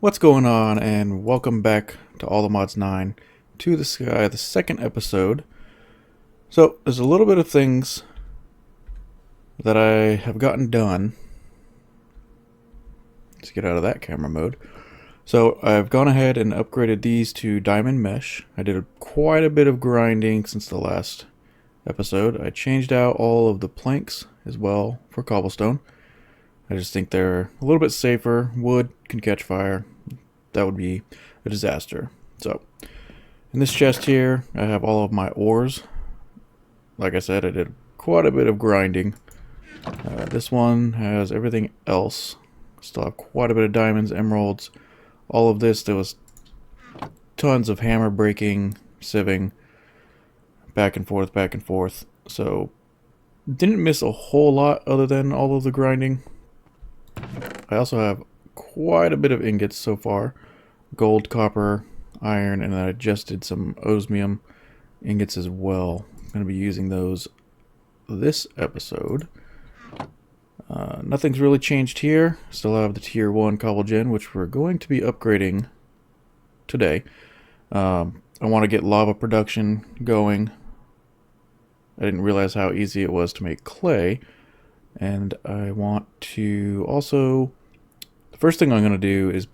What's going on, and welcome back to All the Mods 9 to the Sky, the second episode. So, there's a little bit of things that I have gotten done. Let's get out of that camera mode. So, I've gone ahead and upgraded these to diamond mesh. I did quite a bit of grinding since the last episode. I changed out all of the planks as well for cobblestone. I just think they're a little bit safer. Wood can catch fire. That would be a disaster. So, in this chest here, I have all of my ores. Like I said, I did quite a bit of grinding. This one has everything else. Still have quite a bit of diamonds, emeralds, all of this. There was tons of hammer breaking, sieving, back and forth, back and forth. So, didn't miss a whole lot other than all of the grinding. I also have quite a bit of ingots so far. Gold, copper, iron, and then I just did some osmium ingots as well. I'm going to be using those this episode. Nothing's really changed here. Still have the tier 1 cobble gen, which we're going to be upgrading today. I want to get lava production going. I didn't realize how easy it was to make clay. And I want to also... The first thing I'm going to do is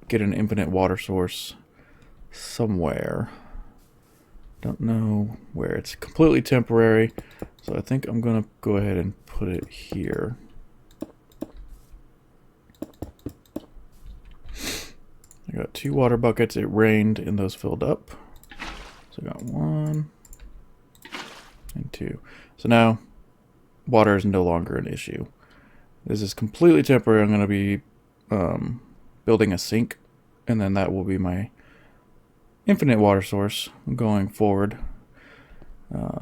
get an infinite water source somewhere. Don't know where. It's completely temporary. So I think I'm going to go ahead and put it here. I got 2 water buckets. It rained and those filled up. So I got 1 and 2. So now water is no longer an issue. This is completely temporary. I'm going to be building a sink, and then that will be my infinite water source going forward.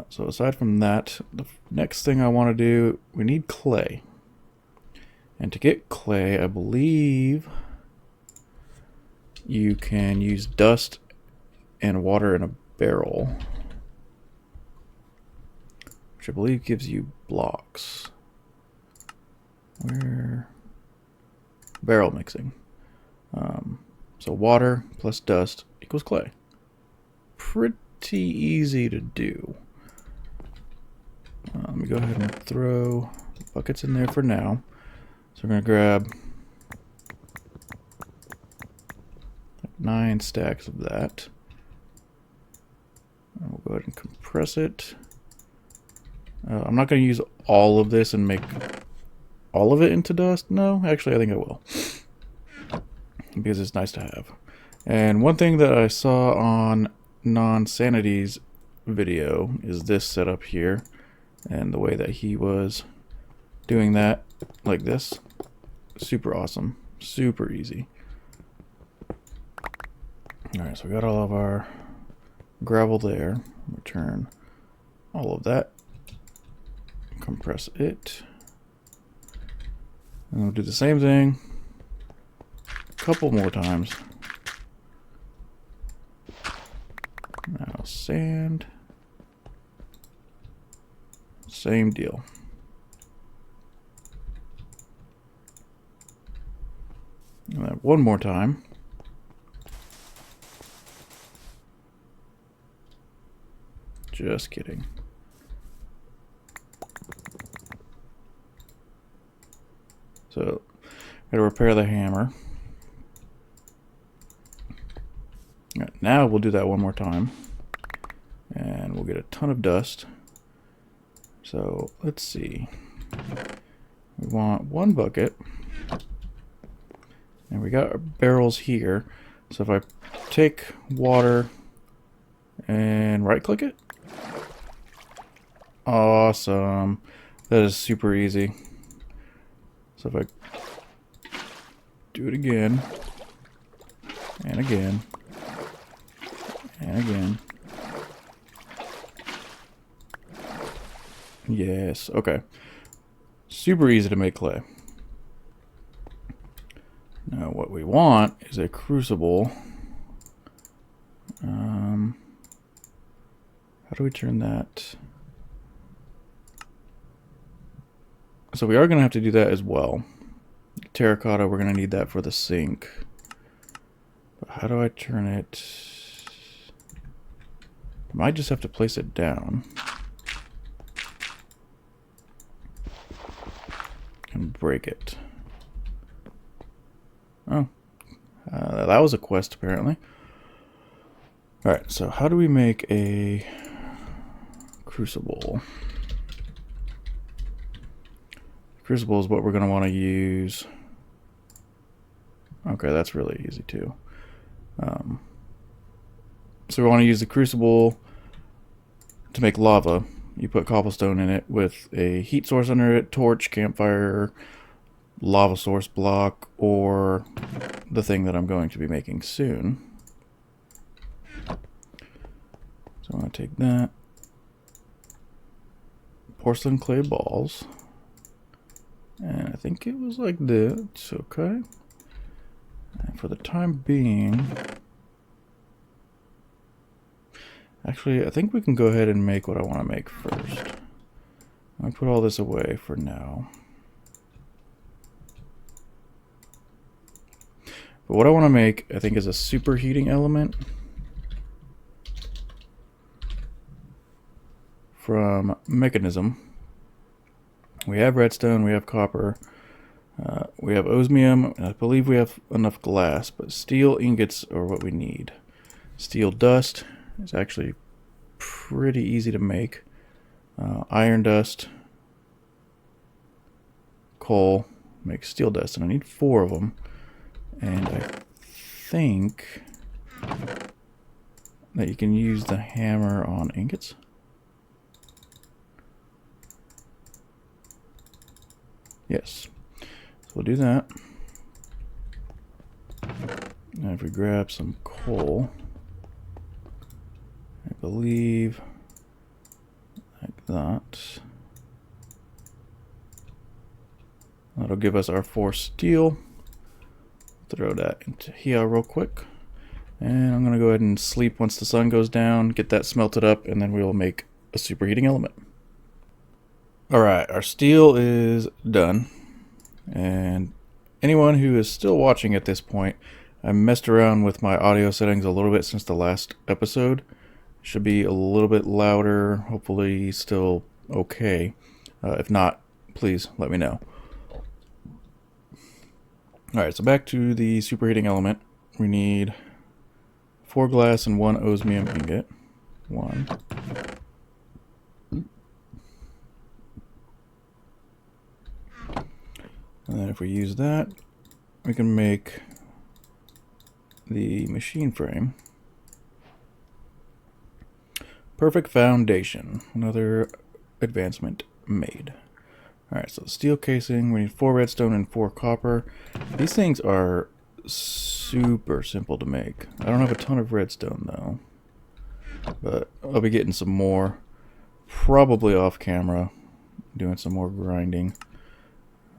So aside from that, the next thing I want to do, we need clay. And to get clay, I believe you can use dust and water in a barrel, which I believe gives you blocks. Where? Barrel mixing. So water plus dust equals clay. Pretty easy to do. Let me go ahead and throw buckets in there for now. So we're going to grab 9 stacks of that. And we'll go ahead and compress it. I'm not going to use all of this and make all of it into dust. No, actually I think I will. Because it's nice to have. And one thing that I saw on Non-Sanity's video is this setup here. And the way that he was doing that like this. Super awesome. Super easy. Alright, so we got all of our gravel there. Return all of that. Compress it. And we'll do the same thing a couple more times. Now sand. Same deal. And then one more time. Just kidding. So, gotta repair the hammer. Right, now we'll do that one more time. And we'll get a ton of dust. So, let's see. We want 1 bucket. And we got our barrels here. So if I take water and right click it. Awesome. That is super easy. So if I do it again, and again, and again. Yes, okay. Super easy to make clay. Now what we want is a crucible. How do we turn that? So we are going to have to do that as well. Terracotta, we're going to need that for the sink. how do I turn it? I might just have to place it down. And break it. Oh. That was a quest, apparently. Alright, so how do we make a crucible? Crucible is what we're going to want to use. Okay, that's really easy too. So we want to use the crucible to make lava. You put cobblestone in it with a heat source under it, torch, campfire, lava source block, or the thing that I'm going to be making soon. So I'm going to take that. Porcelain clay balls. And I think it was like this, okay. And for the time being, actually, I think we can go ahead and make what I want to make first. I'm going to put all this away for now. But what I want to make, I think, is a superheating element from Mechanism. We have redstone, we have copper, we have osmium, and I believe we have enough glass, but steel ingots are what we need. Steel dust is actually pretty easy to make. Iron dust, coal, make steel dust, and I need 4 of them. And I think that you can use the hammer on ingots. Yes. So we'll do that. Now if we grab some coal, I believe like that. That'll give us our 4 steel. Throw that into here real quick. And I'm going to go ahead and sleep once the sun goes down, get that smelted up, and then we will make a superheating element. Alright, our steel is done. And anyone who is still watching at this point, I messed around with my audio settings a little bit since the last episode. Should be a little bit louder, hopefully still okay. If not, please let me know. Alright, so back to the superheating element. We need 4 glass and 1 osmium ingot. 1. And then if we use that, we can make the machine frame. Perfect foundation. Another advancement made. Alright, so steel casing, we need 4 redstone and 4 copper. These things are super simple to make. I don't have a ton of redstone though, but I'll be getting some more, probably off camera, doing some more grinding.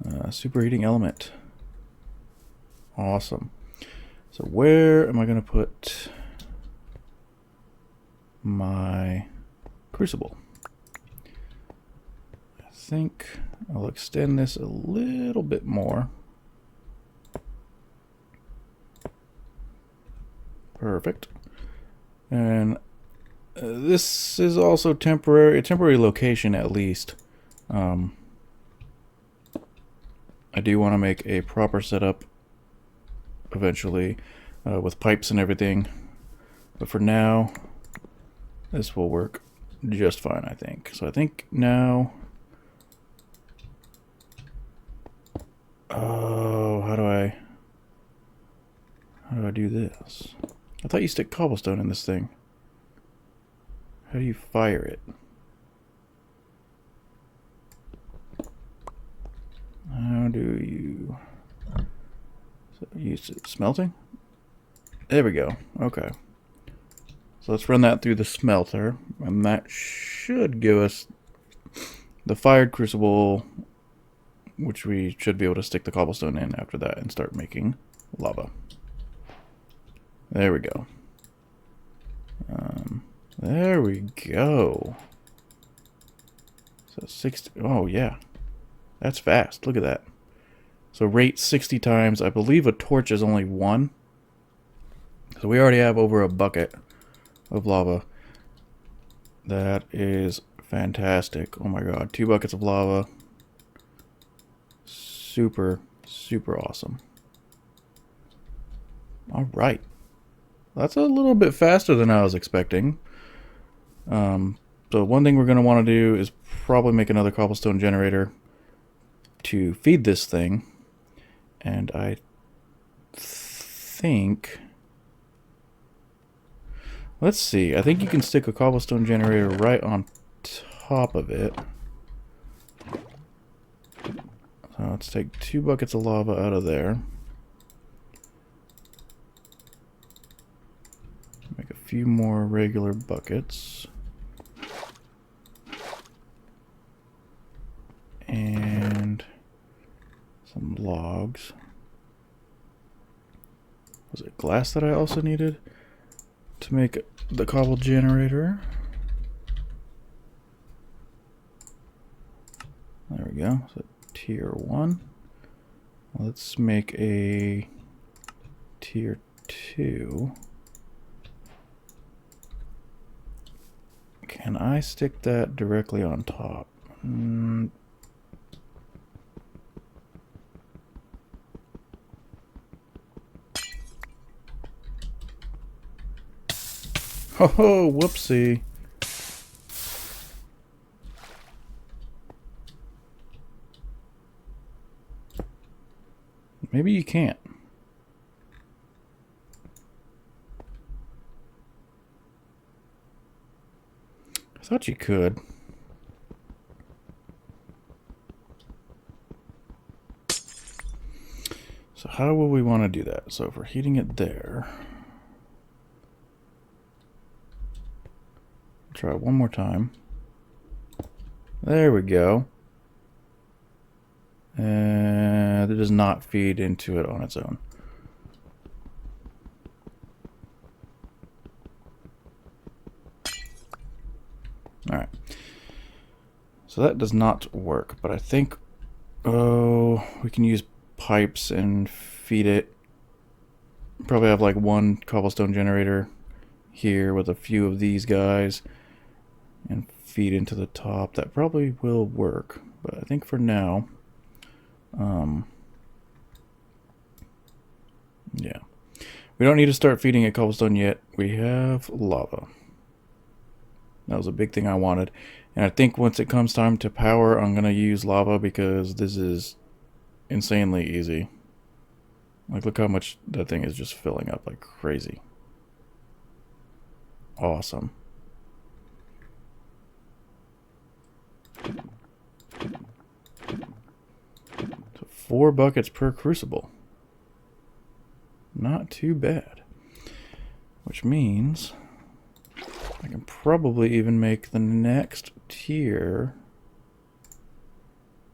Superheating element. Awesome. So where am I going to put my crucible? I think I'll extend this a little bit more. Perfect. And this is also temporary, a temporary location at least. I do want to make a proper setup eventually with pipes and everything. But for now, this will work just fine, I think. So I think now... Oh, how do I do this? I thought you stick cobblestone in this thing. How do you fire it? How do you... So use it smelting? There we go. Okay. So let's run that through the smelter, and that should give us the fired crucible, which we should be able to stick the cobblestone in after that and start making lava. There we go. There we go. So 60. Oh, yeah. That's fast. Look at that. So rate 60 times. I believe a torch is only 1. So we already have over a bucket of lava. That is fantastic. Oh my god, 2 buckets of lava. Super, super awesome. Alright. That's a little bit faster than I was expecting. So one thing we're going to want to do is probably make another cobblestone generator to feed this thing. And I think... Let's see. I think you can stick a cobblestone generator right on top of it. So let's take 2 buckets of lava out of there. Make a few more regular buckets. And some logs. Was it glass that I also needed to make the cobble generator? There we go. So tier 1. Let's make a tier 2. Can I stick that directly on top? Oh, whoopsie. Maybe you can't. I thought you could. So how will we want to do that? So if we're heating it there... Try one more time. There we go. And it does not feed into it on its own. Alright. So that does not work, but I think, oh, we can use pipes and feed it. Probably have like 1 cobblestone generator here with a few of these guys. And feed into the top. That probably will work, but I think for now, yeah, we don't need to start feeding it cobblestone yet. We have lava. That was a big thing I wanted, and I think once it comes time to power, I'm gonna use lava because this is insanely easy. Like, look how much that thing is just filling up like crazy. Awesome. So 4 buckets per crucible. Not too bad. Which means I can probably even make the next tier.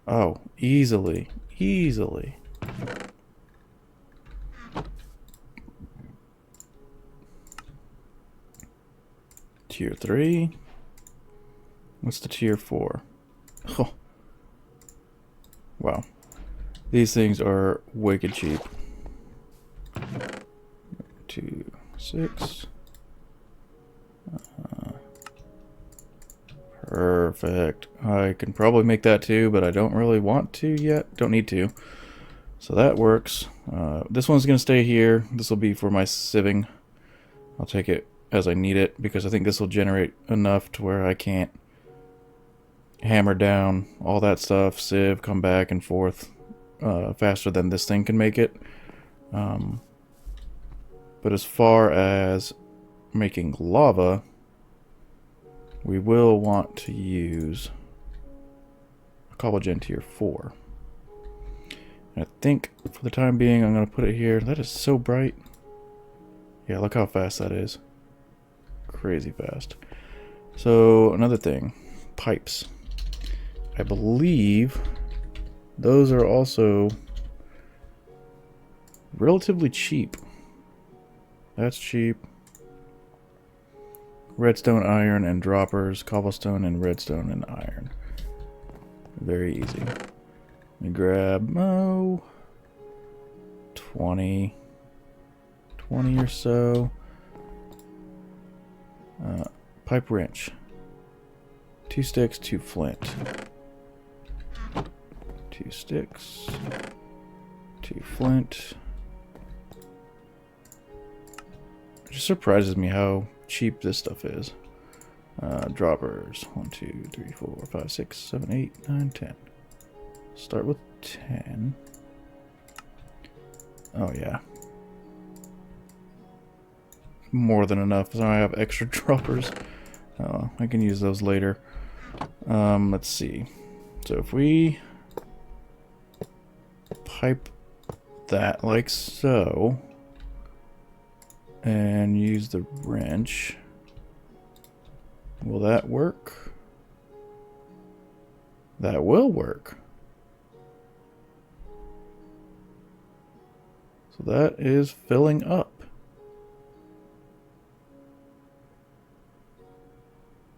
Oh, easily. Easily. Tier 3. What's the tier 4? Oh. Wow. These things are wicked cheap. 2, 6. Perfect. I can probably make that too, but I don't really want to yet. Don't need to. So that works. This one's going to stay here. This will be for my sieving. I'll take it as I need it because I think this will generate enough to where I can't hammer down all that stuff, sieve, come back and forth faster than this thing can make it. But as far as making lava, we will want to use a cobblegen tier 4. And I think for the time being I'm going to put it here. That is so bright. Yeah, look how fast that is. Crazy fast. So another thing, pipes. I believe those are also relatively cheap. That's cheap. Redstone, iron, and droppers. Cobblestone and redstone and iron. Very easy. Let me grab 20, 20 or so. Pipe wrench. 2 sticks, 2 flint. 2 sticks, 2 flint. It just surprises me how cheap this stuff is. Droppers. 1, 2, 3, 4, 5, 6, 7, 8, 9, 10. Start with 10. Oh yeah. More than enough. So I have extra droppers. I can use those later. Let's see. So if we pipe that like so and use the wrench, will that work? That will work. So that is filling up.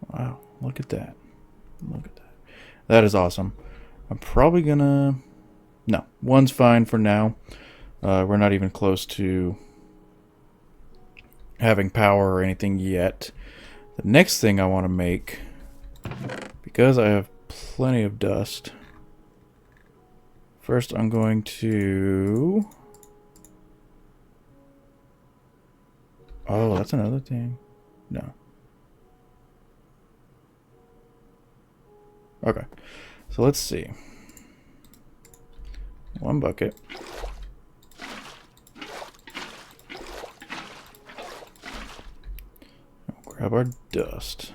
Wow, look at that. Look at that. That is awesome. I'm probably gonna... No, one's fine for now. We're not even close to having power or anything yet. The next thing I want to make, because I have plenty of dust, first I'm going to... Oh, that's another thing. No. Okay, so let's see. 1 bucket. Grab our dust.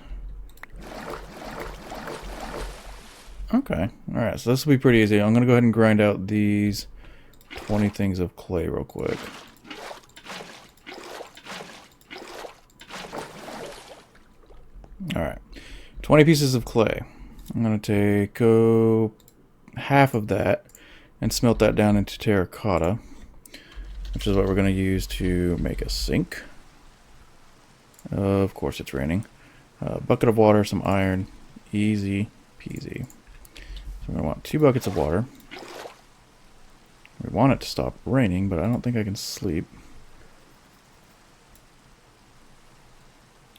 Okay, alright, so this will be pretty easy. I'm going to go ahead and grind out these 20 things of clay real quick. Alright, 20 pieces of clay. I'm going to take half of that and smelt that down into terracotta, which is what we're going to use to make a sink. Of course it's raining. A bucket of water, some iron, easy peasy. So we're going to want 2 buckets of water. We want it to stop raining, but I don't think I can sleep.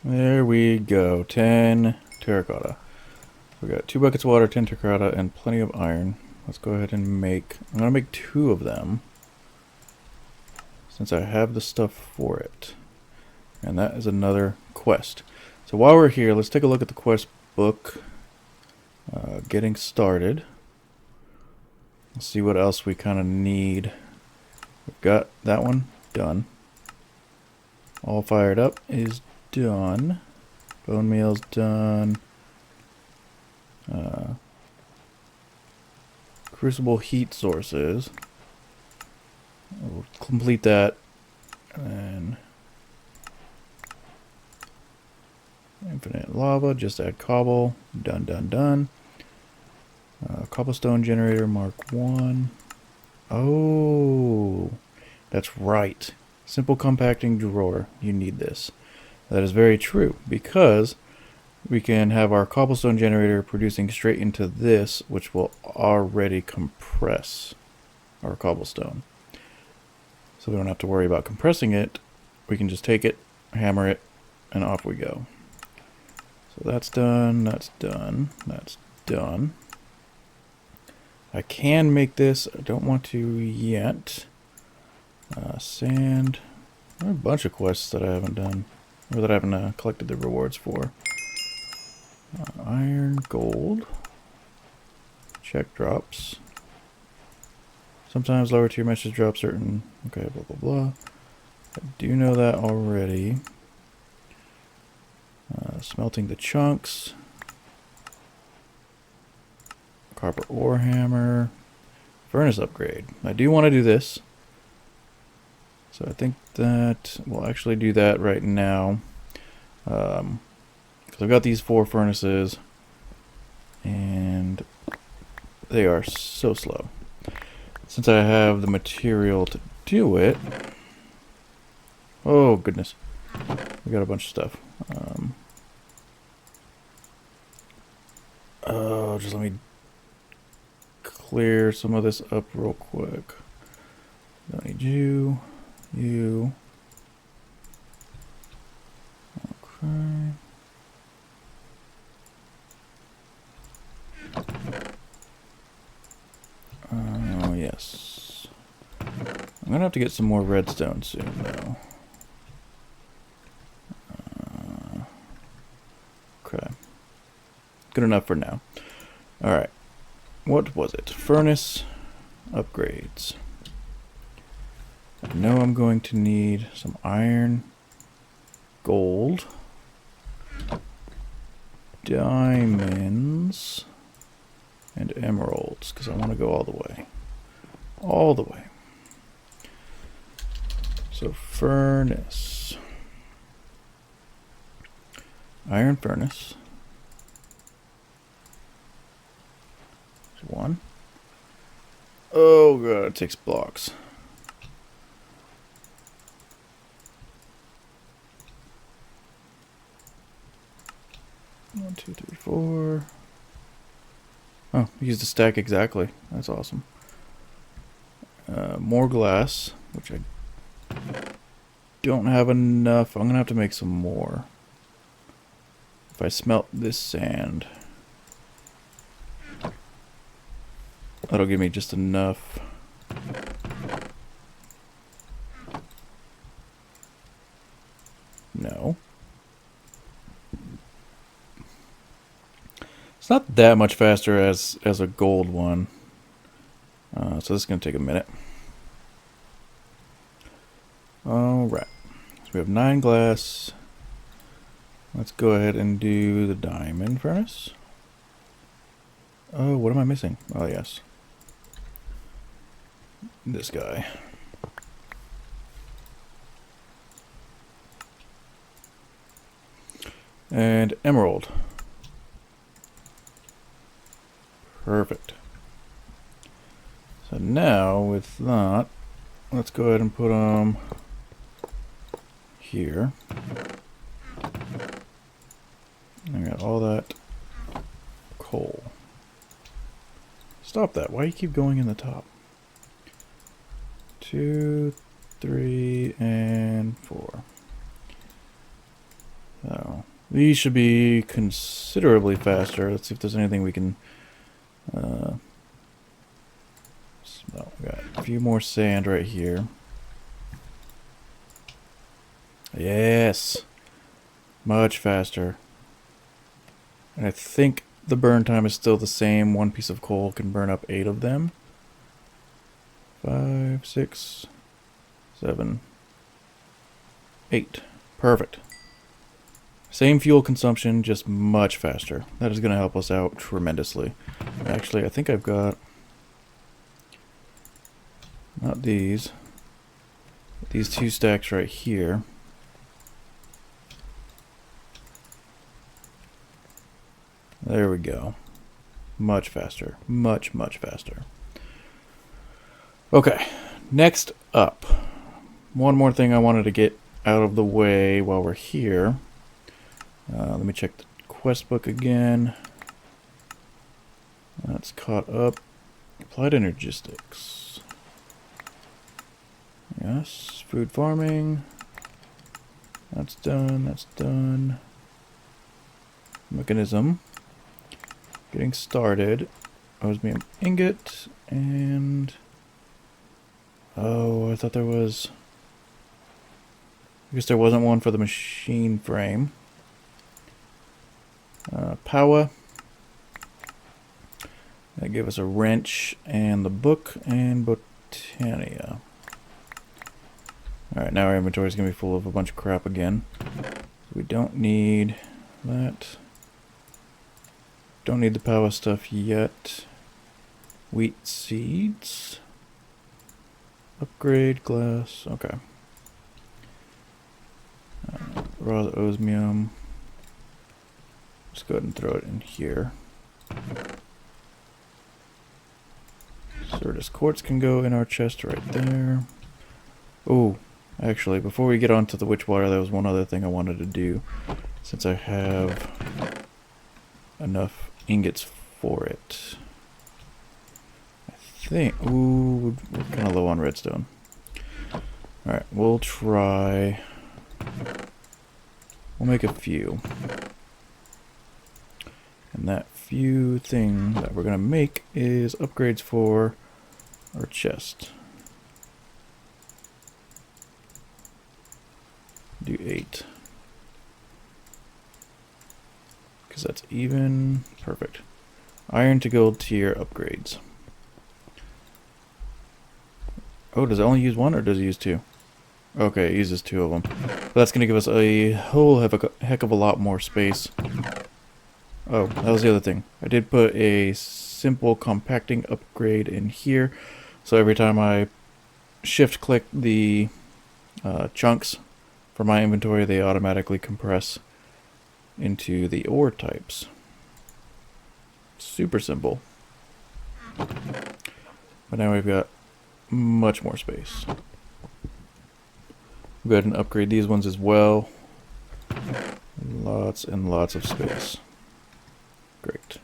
There we go, 10 terracotta. We got 2 buckets of water, 10 terracotta, and plenty of iron. Let's go ahead and make... I'm going to make 2 of them, since I have the stuff for it. And that is another quest. So while we're here, let's take a look at the quest book. Getting started. Let's see what else we kind of need. We've got that one done. All fired up is done. Bone meal's done. Crucible heat sources. We'll complete that. And infinite lava, just add cobble. Done, done, done. Cobblestone generator mark 1. Oh, that's right. Simple compacting drawer. You need this. That is very true, because we can have our cobblestone generator producing straight into this, which will already compress our cobblestone. So we don't have to worry about compressing it. We can just take it, hammer it, and off we go. So that's done, that's done, that's done. I can make this, I don't want to yet. Sand. There are a bunch of quests that I haven't done, or that I haven't collected the rewards for. Iron, gold. Check drops. Sometimes lower tier meshes drop certain... Okay, blah, blah, blah. I do know that already. Smelting the chunks. Copper ore hammer. Furnace upgrade. I do want to do this. So I think that we'll actually do that right now. Because I've got these 4 furnaces. And they are so slow. Since I have the material to do it... Oh, goodness. We got a bunch of stuff. Oh, just let me clear some of this up real quick. Don't need you. You. I'm gonna have to get some more redstone soon, though. Okay. Good enough for now. Alright. What was it? Furnace upgrades. I know I'm going to need some iron, gold, diamonds, and emeralds, because I want to go all the way. All the way. So, furnace. Iron furnace. There's one. Oh god, it takes blocks. One, two, three, four. Oh, used the stack exactly. That's awesome. More glass, which I don't have enough. I'm gonna have to make some more. If I smelt this sand, that'll give me just enough. No. It's not that much faster as a gold one. So this is going to take a minute. Alright. So we have 9 glass. Let's go ahead and do the diamond furnace. Oh, what am I missing? Oh, yes. This guy. And emerald. Perfect. So now, with that, let's go ahead and put them here. I got all that coal. Stop that. Why do you keep going in the top? 2, 3, and 4. So, these should be considerably faster. Let's see if there's anything we can smell. We got a few more sand right here. Yes! Much faster. And I think the burn time is still the same. 1 piece of coal can burn up 8 of them. 5, 6, 7, 8. Perfect. Same fuel consumption, just much faster. That is going to help us out tremendously. Actually, I think I've got... not these. These 2 stacks right here. There we go. Much faster. Much, much faster. Okay. Next up. One more thing I wanted to get out of the way while we're here. Let me check the quest book again. That's caught up. Applied energistics. Yes. Food farming. That's done. That's done. Mechanism. Getting started. Osmium ingot. And... oh, I thought there was... I guess there wasn't one for the machine frame. Power. That gave us a wrench and the book and Botania. Alright, now our inventory is going to be full of a bunch of crap again. We don't need that. Don't need the power stuff yet. Wheat seeds. Upgrade glass. Okay. Raw osmium. Let's go ahead and throw it in here. Certus quartz can go in our chest right there. Oh, actually, before we get on to the witch water, there was one other thing I wanted to do. Since I have enough ingots for it. I think... ooh, we're kind of low on redstone. Alright, we'll try... we'll make a few. And that few thing that we're going to make is upgrades for our chest. Do 8. Because that's even. Perfect. Iron to gold tier upgrades. Oh, does it only use 1 or does it use 2? Okay, it uses 2 of them. That's going to give us a whole heck of a lot more space. Oh, that was the other thing. I did put a simple compacting upgrade in here. So every time I shift click the chunks for my inventory, they automatically compress into the ore types. Super simple. But now we've got much more space. Go ahead and upgrade these ones as well. Lots and lots of space. Great.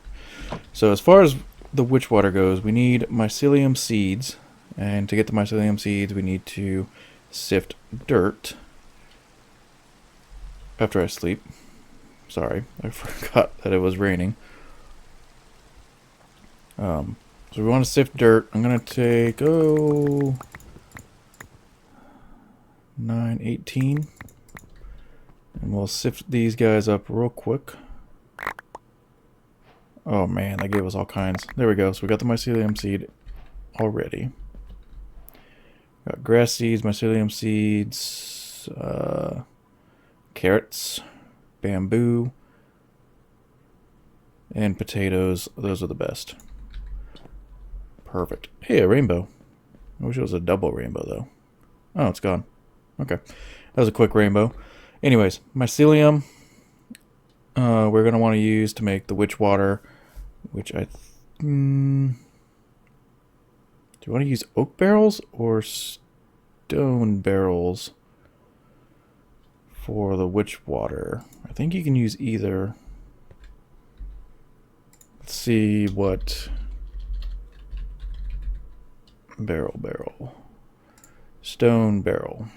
So as far as the witch water goes, we need mycelium seeds. And to get the mycelium seeds, we need to sift dirt after I sleep. Sorry, I forgot that it was raining. So we want to sift dirt. I'm going to take, 9, 18. And we'll sift these guys up real quick. Oh man, that gave us all kinds. There we go. So we got the mycelium seed already. Got grass seeds, mycelium seeds, carrots, bamboo, and potatoes. Those are the best. Perfect. Hey, a rainbow. I wish it was a double rainbow though. Oh, it's gone. Okay. That was a quick rainbow. Anyways, mycelium we're going to want to use to make the witch water, which do you want to use oak barrels or stone barrels for the witch water? I think you can use either. Let's see what barrel. Stone barrel.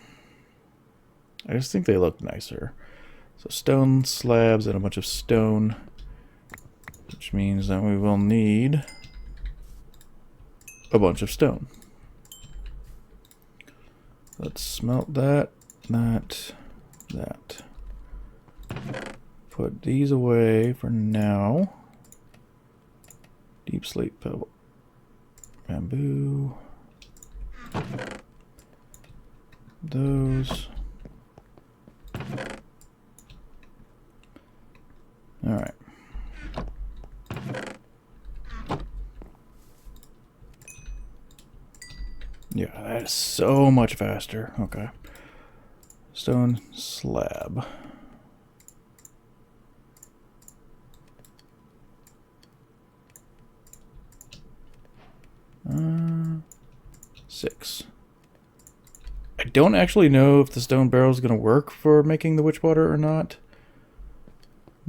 I just think they look nicer. So stone slabs and a bunch of stone, which means that we will need a bunch of stone. Let's smelt that. Put these away for now. Deep sleep pebble. Bamboo. Those. Alright. Yeah, that is so much faster. Okay. Stone slab. 6. I don't actually know if the stone barrel is going to work for making the witch water or not.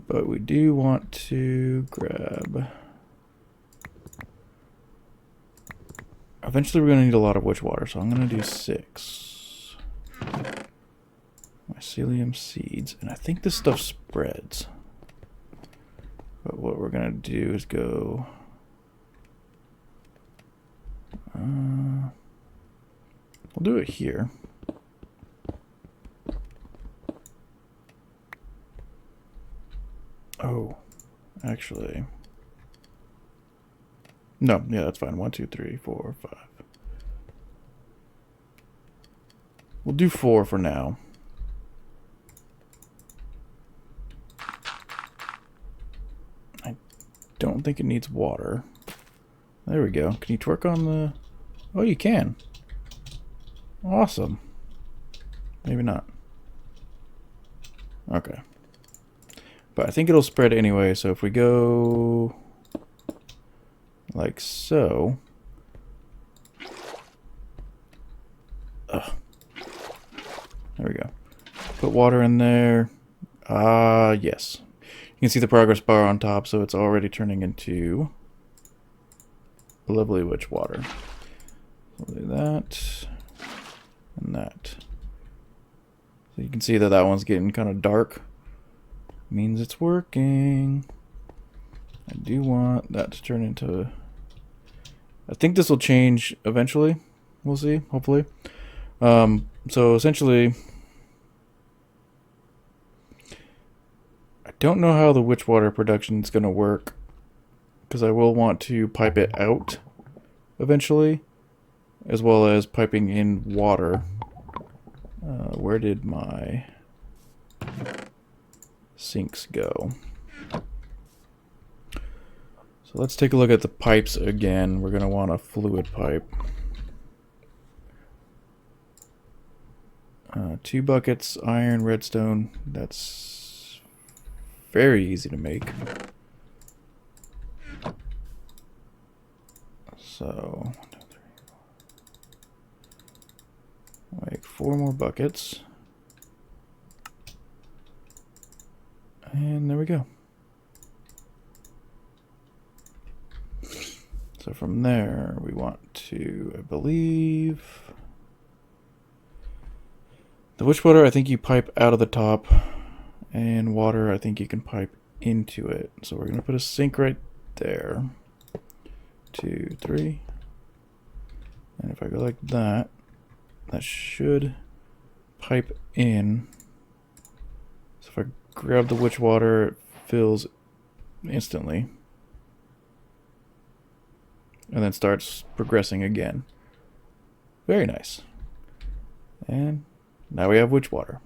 But we do want to grab... Eventually we're going to need a lot of witch water, so I'm going to do 6. Mycelium seeds. And I think this stuff spreads. But what we're going to do is go... we'll do it here. Oh, actually... No, yeah, that's fine. 1, 2, 3, 4, 5. We'll do 4 for now. I don't think it needs water. There we go. Can you twerk on the... Oh, you can. Awesome. Maybe not. Okay. But I think it'll spread anyway, so if we go... like so. Ugh. There we go. Put water in there. Yes. You can see the progress bar on top, so it's already turning into lovely witch water. We'll do that. And that. So you can see that that one's getting kind of dark. Means it's working. I do want that to turn into... I think this will change eventually. We'll see, hopefully. So essentially, don't know how the witch water production is going to work, because I will want to pipe it out eventually, as well as piping in water. Where did my sinks go? So let's take a look at the pipes again. We're going to want a fluid pipe. 2 buckets, iron, redstone. That's very easy to make. So, 1, 2, 3, 4. Make 4 more buckets. And there we go. So from there, we want to, I believe, the witch water, I think you pipe out of the top, and water, I think you can pipe into it. So we're going to put a sink right there. 2, 3. And if I go like that, that should pipe in. So if I grab the witch water, it fills instantly. And then starts progressing again. Very nice. And now we have witch water.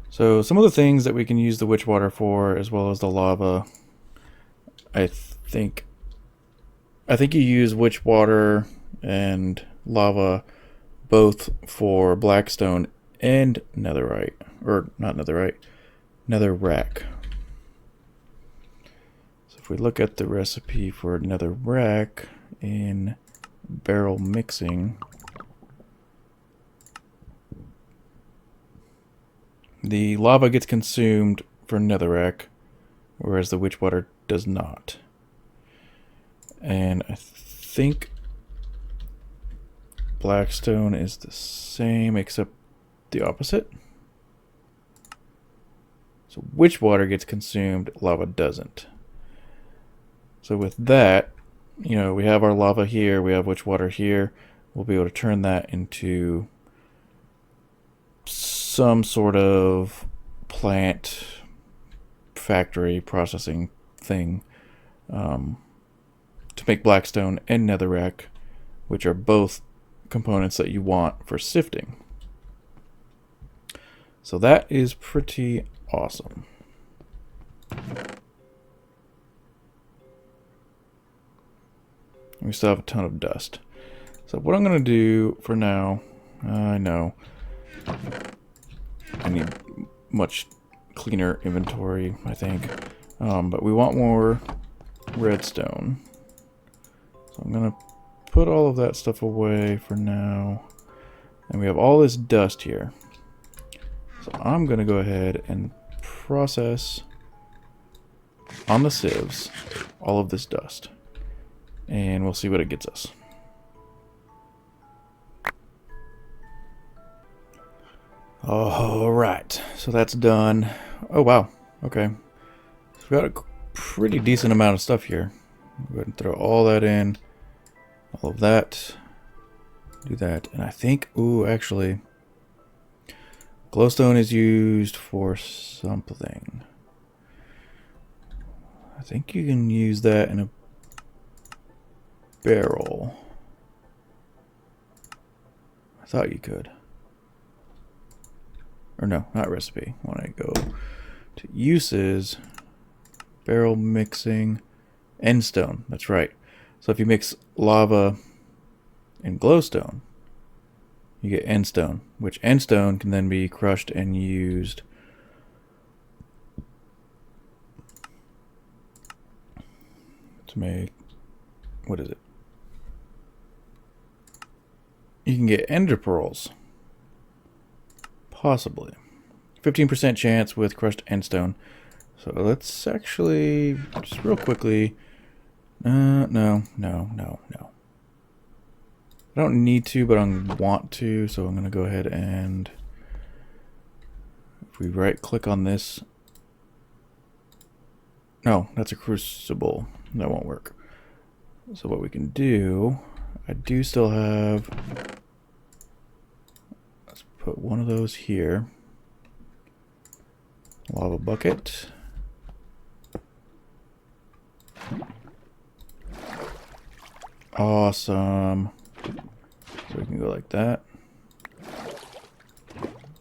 So some of the things that we can use the witch water for, as well as the lava, I think you use witch water and lava both for blackstone and netherite, or not netherite, netherrack. So if we look at the recipe for netherrack in barrel mixing, the lava gets consumed for netherrack, whereas the witch water does not. And I think blackstone is the same except the opposite. So witch water gets consumed, lava doesn't. So with that, you know, we have our lava here, we have witch water here. We'll be able to turn that into some sort of plant factory processing thing to make blackstone and netherrack, which are both components that you want for sifting. So that is pretty awesome. We still have a ton of dust. So what I'm going to do for now, I know I need much cleaner inventory, I think. But we want more redstone. So I'm going to put all of that stuff away for now. And we have all this dust here. So I'm going to go ahead and process on the sieves all of this dust. And we'll see what it gets us. Alright, so that's done. Oh wow, okay. So we've got a pretty decent amount of stuff here. Go ahead and throw all that in. All of that. Do that. And I think, ooh, actually, glowstone is used for something. I think you can use that in a barrel. I thought you could. Or no, not recipe. When I go to uses, barrel mixing, endstone. That's right. So if you mix lava and glowstone, you get endstone, which endstone can then be crushed and used to make, what is it? You can get ender pearls. Possibly. 15% chance with crushed endstone. So let's actually, just real quickly, no. I don't need to, but I want to, so I'm going to go ahead and, if we right click on this, no, that's a crucible. That won't work. So what we can do, I do still have, let's put one of those here. Lava bucket. Awesome. So we can go like that.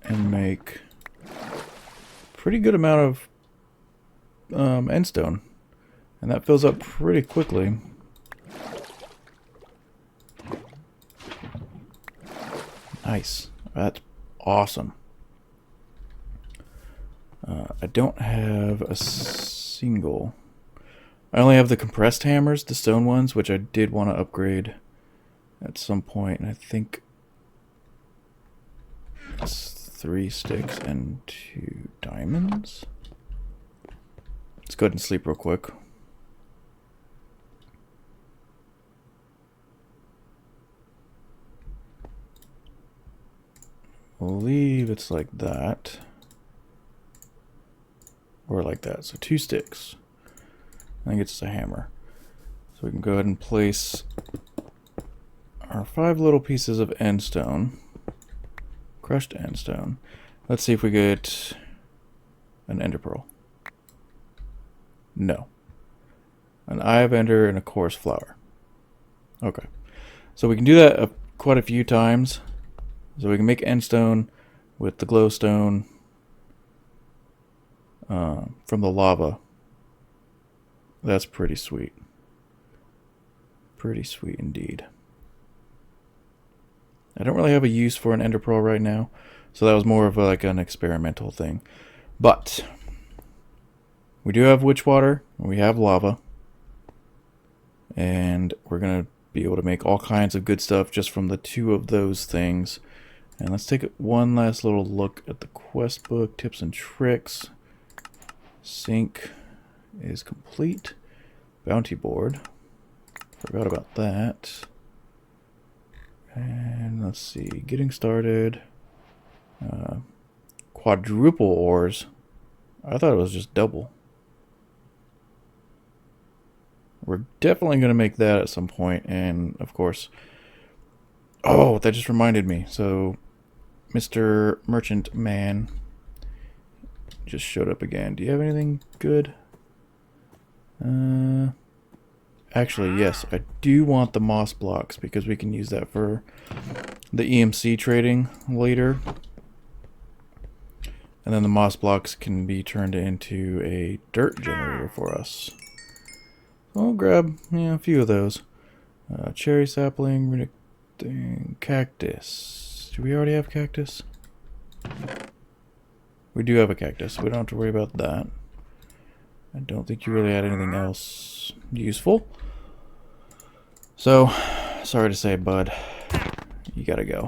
And make pretty good amount of endstone. And that fills up pretty quickly. Nice. That's awesome. I don't have a single. I only have the compressed hammers, the stone ones, which I did want to upgrade at some point. And I think it's 3 sticks and 2 diamonds. Let's go ahead and sleep real quick. I believe it's like that. Or like that. So 2 sticks. I think it's a hammer. So we can go ahead and place our 5 little pieces of endstone. Crushed endstone. Let's see if we get an ender pearl. No. An eye of ender and a coarse flower. Okay. So we can do that quite a few times. So we can make endstone with the glowstone from the lava. That's pretty sweet. Pretty sweet indeed. I don't really have a use for an ender pearl right now, so that was more of like an experimental thing. But we do have witch water, and we have lava, and we're gonna be able to make all kinds of good stuff just from the 2 of those things. And let's take one last little look at the quest book, tips and tricks. Sync is complete. Bounty board. Forgot about that. And let's see, getting started. Quadruple ores. I thought it was just double. We're definitely going to make that at some point. And of course, oh, that just reminded me. So Mr. Merchant Man just showed up again. Do you have anything good? Actually, yes, I do want the moss blocks because we can use that for the EMC trading later. And then the moss blocks can be turned into a dirt generator for us. So I'll grab a few of those. Cherry sapling, cactus. Do we already have cactus? We do have a cactus. We don't have to worry about that. I don't think you really had anything else useful. So, sorry to say, bud, you gotta go.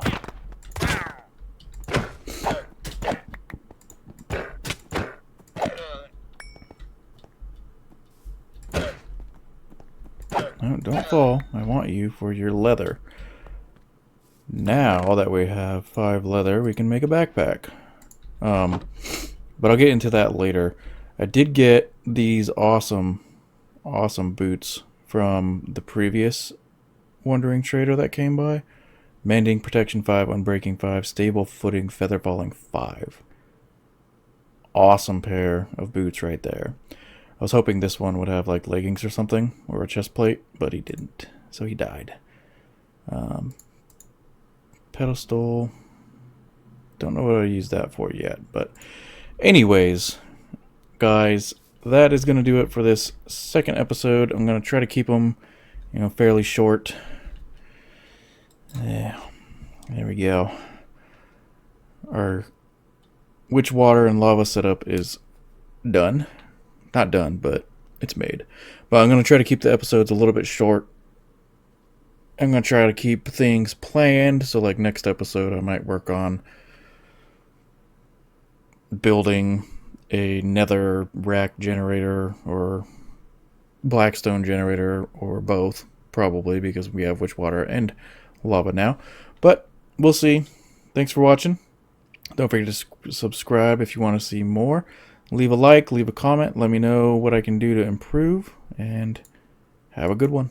No, don't fall. I want you for your leather. Now that we have 5 leather, we can make a backpack. But I'll get into that later. I did get these awesome boots from the previous Wandering Trader that came by. Mending, Protection 5, Unbreaking 5, Stable Footing, Feather Falling 5. Awesome pair of boots right there. I was hoping this one would have like leggings or something, or a chest plate, but he didn't, so he died. Pedestal. Don't know what I use that for yet, but anyways, guys, that is going to do it for this second episode. I'm going to try to keep them, fairly short. Yeah, there we go. Our witch water and lava setup is done. Not done, but it's made. But I'm going to try to keep the episodes a little bit short. I'm going to try to keep things planned. So like next episode, I might work on building a nether rack generator or blackstone generator or both. Probably because we have witch water and lava now. But we'll see. Thanks for watching. Don't forget to subscribe if you want to see more. Leave a like, leave a comment, let me know what I can do to improve, and have a good one.